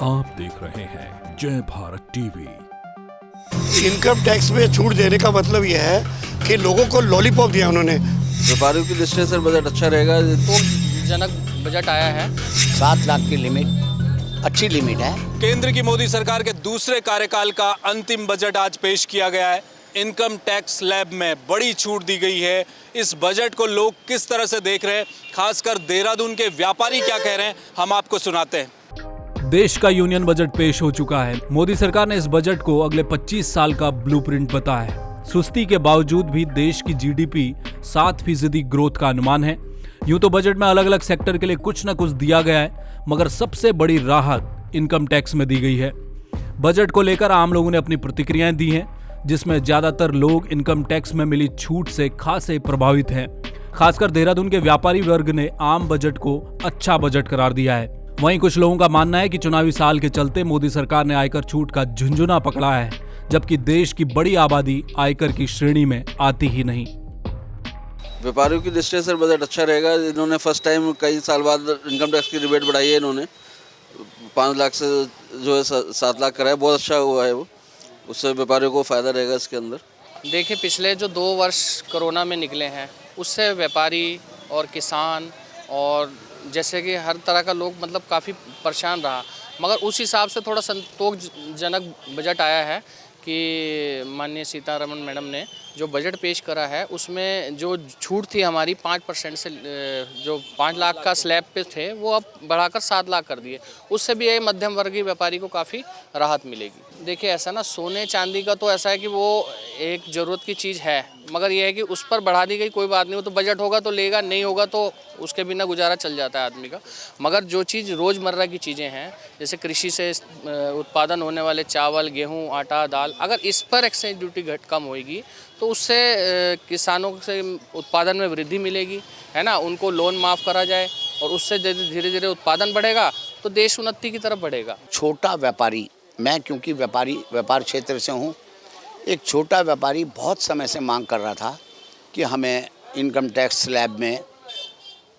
आप देख रहे हैं जय भारत टीवी। इनकम टैक्स में छूट देने का मतलब यह है कि लोगों को लॉलीपॉप दिया उन्होंने। व्यापारियों की दृष्टि से बजट अच्छा रहेगा। तो जनक बजट आया है। 7 लाख की लिमिट अच्छी लिमिट है। केंद्र की मोदी सरकार के दूसरे कार्यकाल का अंतिम बजट आज पेश किया गया है। इनकम टैक्स स्लैब में बड़ी छूट दी गई है। इस बजट को लोग किस तरह से देख रहे हैं, खासकर देहरादून के व्यापारी क्या कह रहे हैं, हम आपको सुनाते हैं। देश का यूनियन बजट पेश हो चुका है। मोदी सरकार ने इस बजट को अगले 25 साल का ब्लूप्रिंट बताया है। सुस्ती के बावजूद भी देश की जीडीपी 7% ग्रोथ का अनुमान है। यूं तो बजट में अलग अलग सेक्टर के लिए कुछ न कुछ दिया गया है, मगर सबसे बड़ी राहत इनकम टैक्स में दी गई है। बजट को लेकर आम लोगों ने अपनी प्रतिक्रियाएं दी हैं, जिसमें ज्यादातर लोग इनकम टैक्स में मिली छूट से खासे प्रभावित हैं। खासकर देहरादून के व्यापारी वर्ग ने आम बजट को अच्छा बजट करार दिया है। वहीं कुछ लोगों का मानना है कि चुनावी साल के चलते मोदी सरकार ने आयकर छूट का झुंझुना पकड़ा है, जबकि देश की बड़ी आबादी आयकर की श्रेणी में आती ही नहीं। व्यापारियों की दृष्टि से बजट अच्छा रहेगा। इन्होंने फर्स्ट टाइम कई साल बाद इनकम टैक्स की रिबेट बढ़ाई है। इन्होंने 5 लाख से जो है 7 लाख कराया, बहुत अच्छा हुआ है वो। उससे व्यापारियों को फ़ायदा रहेगा इसके अंदर। देखिए, पिछले जो 2 वर्ष कोरोना में निकले हैं, उससे व्यापारी और किसान और जैसे कि हर तरह का लोग मतलब काफ़ी परेशान रहा, मगर उस हिसाब से थोड़ा संतोषजनक बजट आया है कि माननीय सीतारमण मैडम ने जो बजट पेश करा है, उसमें जो छूट थी हमारी 5% से, जो 5 लाख का स्लैब पे थे, वो अब बढ़ाकर 7 लाख कर दिए। उससे भी ये मध्यम वर्गीय व्यापारी को काफ़ी राहत मिलेगी। देखिए, ऐसा ना सोने चांदी का तो ऐसा है कि वो एक ज़रूरत की चीज़ है, मगर ये है कि उस पर बढ़ा दी गई, कोई बात नहीं। वो तो बजट होगा तो लेगा, नहीं होगा तो उसके बिना गुजारा चल जाता है आदमी का। मगर जो चीज़ रोज़मर्रा की चीज़ें हैं, जैसे कृषि से उत्पादन होने वाले चावल, गेहूँ, आटा, दाल, अगर इस पर एक्साइज ड्यूटी कम होएगी तो उससे किसानों से उत्पादन में वृद्धि मिलेगी, है ना। उनको लोन माफ़ करा जाए और उससे धीरे धीरे उत्पादन बढ़ेगा तो देश उन्नति की तरफ बढ़ेगा। छोटा व्यापारी, मैं क्योंकि व्यापार क्षेत्र से हूँ, एक छोटा व्यापारी बहुत समय से मांग कर रहा था कि हमें इनकम टैक्स स्लैब में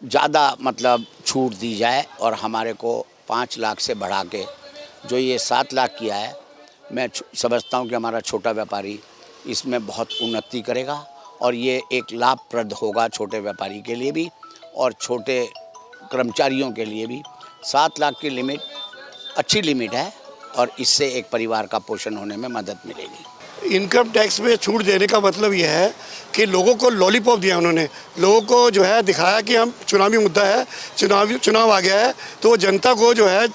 ज़्यादा मतलब छूट दी जाए और हमारे को 5 लाख से बढ़ा के जो ये 7 लाख किया है, मैं समझता हूँ कि हमारा छोटा व्यापारी इसमें बहुत उन्नति करेगा और ये एक लाभप्रद होगा छोटे व्यापारी के लिए भी और छोटे कर्मचारियों के लिए भी। 7 लाख की लिमिट अच्छी लिमिट है और इससे एक परिवार का पोषण होने में मदद मिलेगी। इनकम टैक्स में छूट देने का मतलब यह है कि लोगों को लॉलीपॉप दिया उन्होंने। लोगों को जो है दिखाया कि हम चुनावी मुद्दा है, चुनाव आ गया है, तो वो जनता को जो है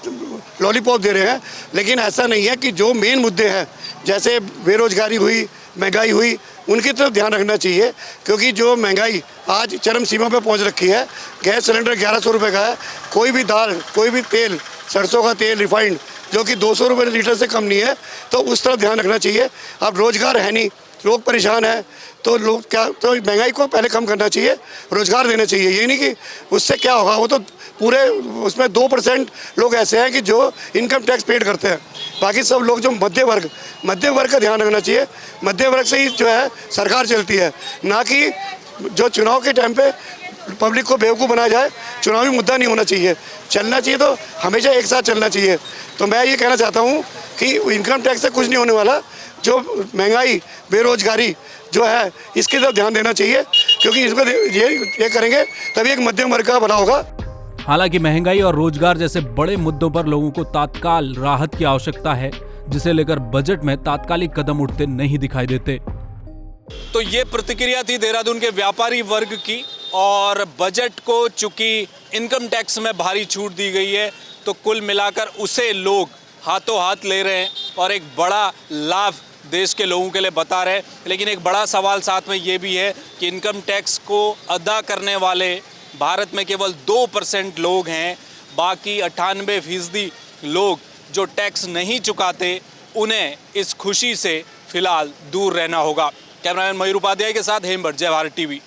लॉलीपॉप दे रहे हैं। लेकिन ऐसा नहीं है कि जो मेन मुद्दे हैं, जैसे बेरोजगारी हुई, महंगाई हुई, उनकी तरफ ध्यान रखना चाहिए। क्योंकि जो महंगाई आज चरम सीमा पर पहुंच रखी है, गैस सिलेंडर 1100 रुपये का है, कोई भी दाल, कोई भी तेल, सरसों का तेल रिफाइंड जो कि 200 रुपये लीटर से कम नहीं है, तो उस तरफ ध्यान रखना चाहिए। अब रोज़गार है नहीं, लोग परेशान हैं, तो लोग क्या, तो महंगाई को पहले कम करना चाहिए, रोज़गार देना चाहिए। ये नहीं कि उससे क्या होगा, वो तो पूरे उसमें 2% लोग ऐसे हैं कि जो इनकम टैक्स पेड करते हैं। बाकी सब लोग जो मध्य वर्ग का ध्यान रखना चाहिए। मध्य वर्ग से ही जो है सरकार चलती है, ना कि जो चुनाव के टाइम पे पब्लिक को बेवकूफ़ बनाया जाए। चुनावी मुद्दा नहीं होना चाहिए, चलना चाहिए तो हमेशा एक साथ चलना चाहिए। तो मैं ये कहना चाहता हूँ कि इनकम टैक्स से कुछ नहीं होने वाला। जो महंगाई, बेरोजगारी जो है, इसकी तरफ ध्यान देना चाहिए, क्योंकि इसको ये करेंगे तभी एक मध्यम वर्ग का भला होगा। हालांकि महंगाई और रोजगार जैसे बड़े मुद्दों पर लोगों को तात्काल राहत की आवश्यकता है, जिसे लेकर बजट में तात्कालिक कदम उठते नहीं दिखाई देते। तो ये प्रतिक्रिया थी देहरादून के व्यापारी वर्ग की। और बजट को चूंकि इनकम टैक्स में भारी छूट दी गई है, तो कुल मिलाकर उसे लोग हाथों हाथ ले रहे हैं और एक बड़ा लाभ देश के लोगों के लिए बता रहे हैं। लेकिन एक बड़ा सवाल साथ में ये भी है कि इनकम टैक्स को अदा करने वाले भारत में केवल 2% लोग हैं। बाकी 98% लोग जो टैक्स नहीं चुकाते, उन्हें इस खुशी से फिलहाल दूर रहना होगा। कैमरामैन मयूर उपाध्याय के साथ हेमभट्ट, जय भारत टीवी।